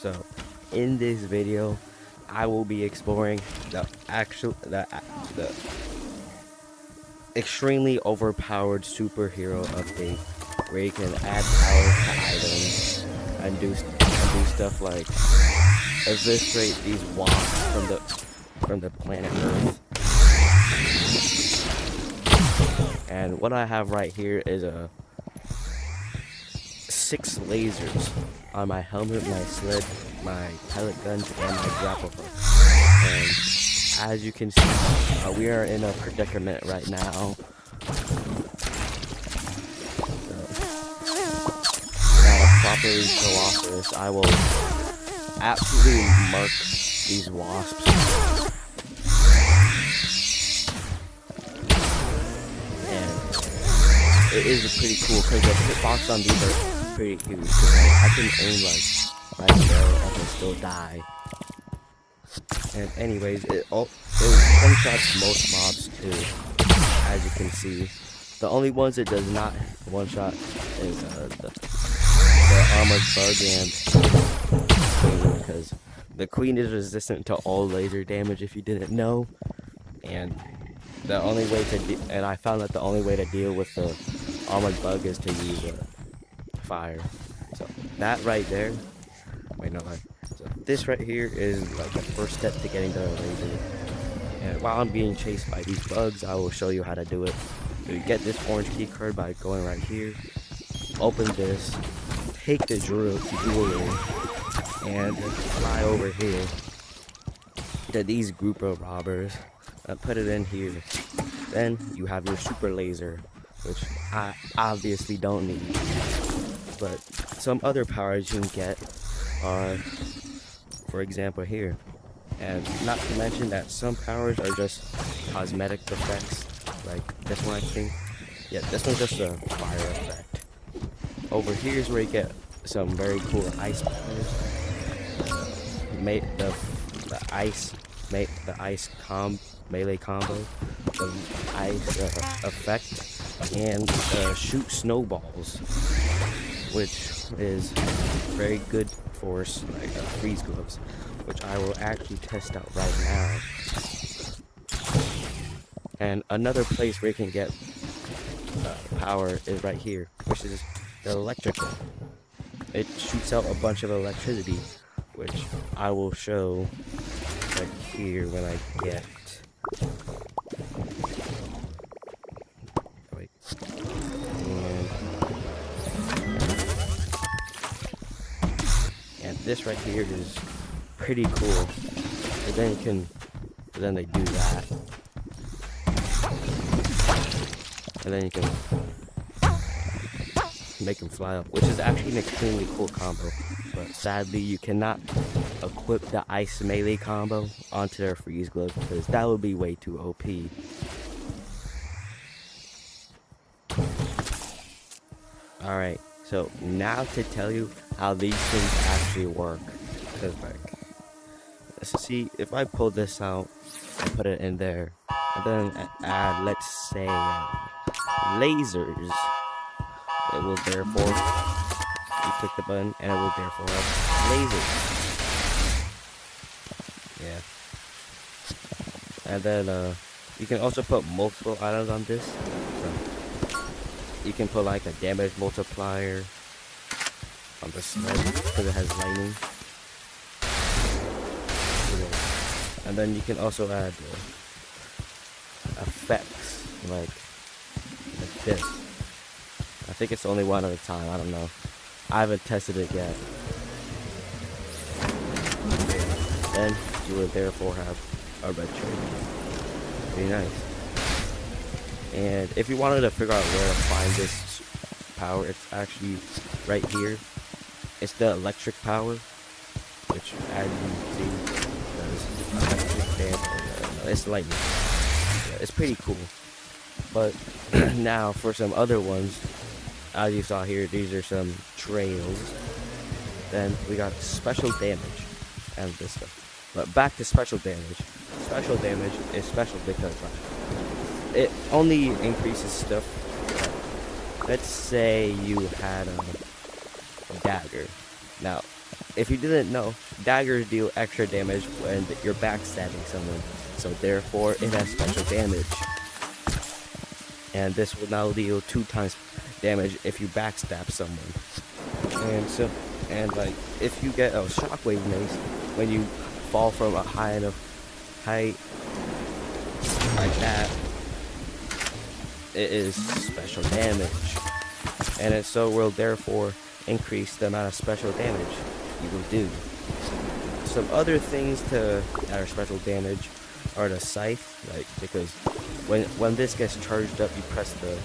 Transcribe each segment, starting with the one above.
So, in this video, I will be exploring the extremely overpowered superhero update, where you can add powers to items and do stuff like eviscerate these wasps from the planet Earth. And what I have right here is a 6 lasers on my helmet, my sled, my pellet guns, and my grapple hook. And as you can see, we are in a predicament right now. Now to properly show off this, I will absolutely mark these wasps. And it is pretty cool because the hitbox on these are pretty huge. Because I can aim like right there and can still die. And anyways, it one-shots most mobs too, as you can see. The only ones it does not one-shot is the armored bug and queen, because the queen is resistant to all laser damage if you didn't know. And the only way to and I found that the only way to deal with the armored bug is to use fire. So that right there, wait, no, so this right here is like the first step to getting the laser. And while I'm being chased by these bugs, I will show you how to do it. So you get this orange key card by going right here, open this, take the jewel in, and fly over here to these group of robbers. Put it in here. Then you have your super laser, which I obviously don't need. But some other powers you can get are, for example, here. And not to mention that some powers are just cosmetic effects, like this one I think. Yeah, this one's just a fire effect. Over here is where you get some very cool ice powers. The ice melee combo, the ice effect, and shoot snowballs, which is very good for like freeze gloves, which I will actually test out right now. And another place where you can get power is right here, which is the electrical. It shoots out a bunch of electricity, which I will show right here when I get. Wait. And this right here is pretty cool. But then they do that. And then you can make them fly up, which is actually an extremely cool combo. But sadly, you cannot equip the ice melee combo onto their freeze gloves because that would be way too OP. Alright, so now to tell you how these things actually work. Because like, see, if I pull this out and put it in there, and then add, let's say, lasers, it will therefore, you click the button and it will therefore have lasers. Yeah. And then you can also put multiple items on this. So you can put like a damage multiplier on the sled because it has lightning. And then you can also add effects like this. I think it's only one at a time, I don't know. I haven't tested it yet. Then you will therefore have a red tree. Very nice. And if you wanted to figure out where to find this power, it's actually right here. It's the electric power, which as you see does electric damage. It's lightning. Yeah, it's pretty cool. But now for some other ones, as you saw here, these are some trails. Then we got special damage and this stuff. But back to special damage. Special damage is special because it only increases stuff. Let's say you had a dagger. Now, if you didn't know, daggers deal extra damage when you're backstabbing someone, so therefore it has special damage. And this will now deal 2 times damage if you backstab someone. And so, and like, if you get a shockwave mace when you fall from a high enough height like that, it is special damage, and it so will therefore increase the amount of special damage you will do. Some other things that are special damage are the scythe, like, because when this gets charged up, you press the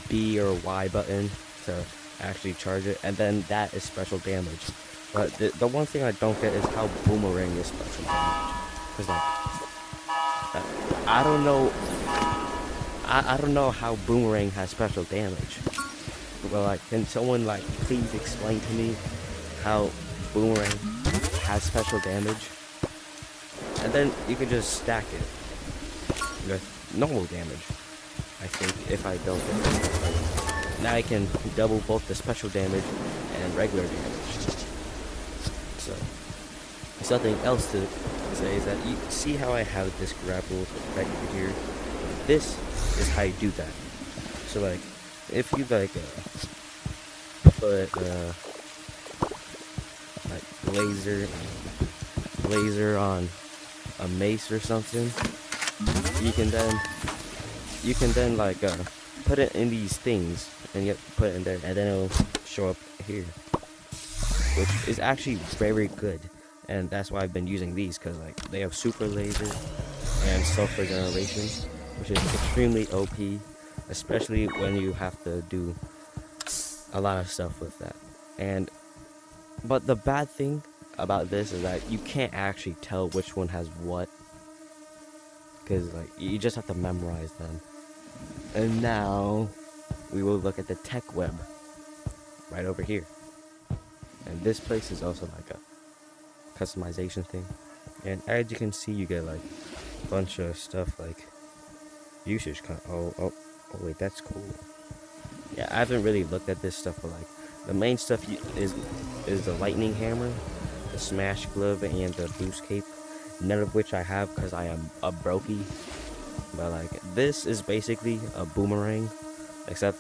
B or Y button to actually charge it, and then that is special damage. But the one thing I don't get is how boomerang is special damage. Cause like, I don't know. I don't know how boomerang has special damage. But like, can someone like please explain to me how boomerang has special damage? And then you can just stack it with normal damage, I think, if I don't get it. Like, now I can double both the special damage and regular damage. So, something else to say is that you see how I have this grapple right here? This is how you do that. So like, if you like put like laser on a mace or something, you can then like put it in these things and you put it in there, and then it'll show up here, which is actually very good. And that's why I've been using these, because like they have super laser and self-regeneration, which is extremely OP, especially when you have to do a lot of stuff with that. But the bad thing about this is that you can't actually tell which one has what, because like you just have to memorize them. And now we will look at the tech web right over here. And this place is also like a customization thing, and as you can see, you get like a bunch of stuff like usage oh wait, that's cool. Yeah, I haven't really looked at this stuff, but like the main stuff is the lightning hammer, the smash glove, and the boost cape, none of which I have because I am a brokey. But like, this is basically a boomerang, except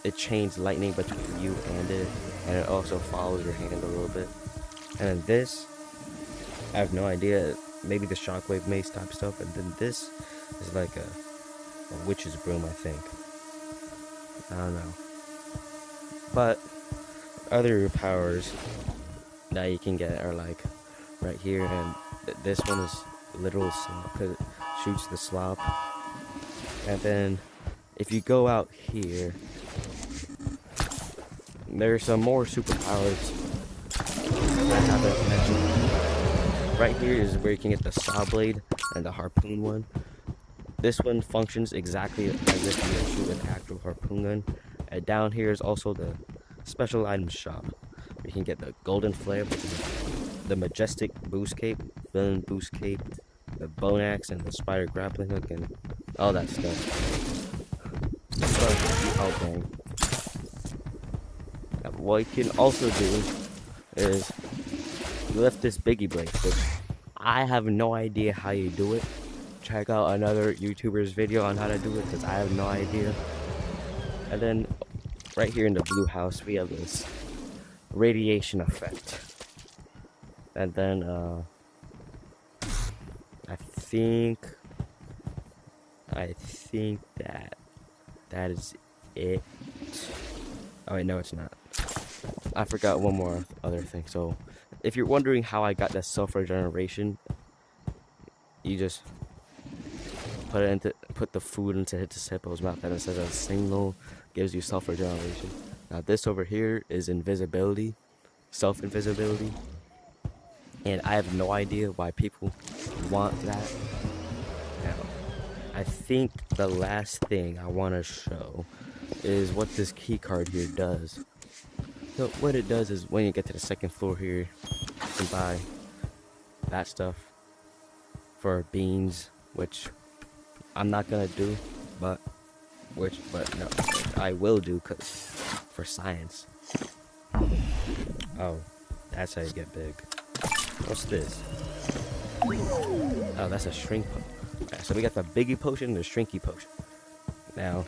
it chains lightning between you and it also follows your hand a little bit. And then this, I have no idea, maybe the shockwave mace type stuff. And then this is like a witch's broom, I think. I don't know. But other powers that you can get are like right here, and this one is literal slop because it shoots the slop. And then if you go out here, there's some more superpowers I haven't mentioned. Right here is where you can get the saw blade and the harpoon one. This one functions exactly as if you shoot an actual harpoon gun. And down here is also the special item shop. You can get the golden flare, which is the majestic boost cape, villain boost cape, the bone axe, and the spider grappling hook, and all that stuff. Oh dang. What you can also do is lift this biggie blade, which I have no idea how you do it. Check out another YouTuber's video on how to do it, because I have no idea. And then right here in the blue house, we have this radiation effect. And then I think that is it. Oh wait, no, it's not. I forgot one more other thing. So if you're wondering how I got that self-regeneration, you just put the food into Hippo's mouth, and it says a signal gives you self-regeneration. Now this over here is invisibility, self-invisibility, and I have no idea why people want that. Now, I think the last thing I want to show is what this key card here does. So what it does is when you get to the second floor here, you can buy that stuff for beans, which I'm not gonna do, but no, I will do, cause for science. Oh, That's how you get big. What's this? Oh, that's a shrink potion. Right, so we got the biggie potion and the shrinky potion. Now,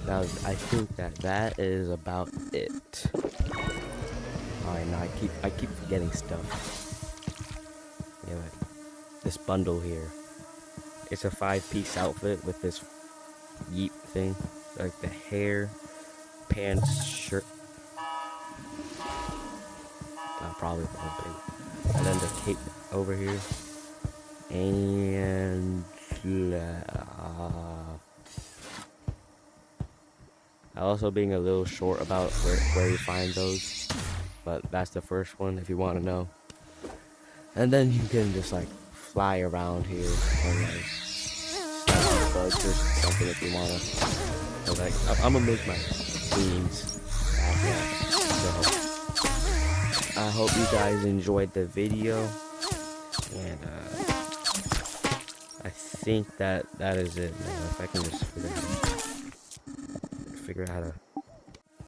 I think that is about it. Alright, now I keep forgetting stuff. Yeah, like this bundle here. It's a 5-piece outfit with this yeet thing, like the hair, pants, shirt. Probably the whole thing. And then the cape over here. And also being a little short about where you find those, but that's the first one if you want to know. And then you can just like fly around here and like slap bugs or something if you wanna. So like I'm gonna make my wings back here. So I hope you guys enjoyed the video, and I think that is it, man. If I can just figure out how to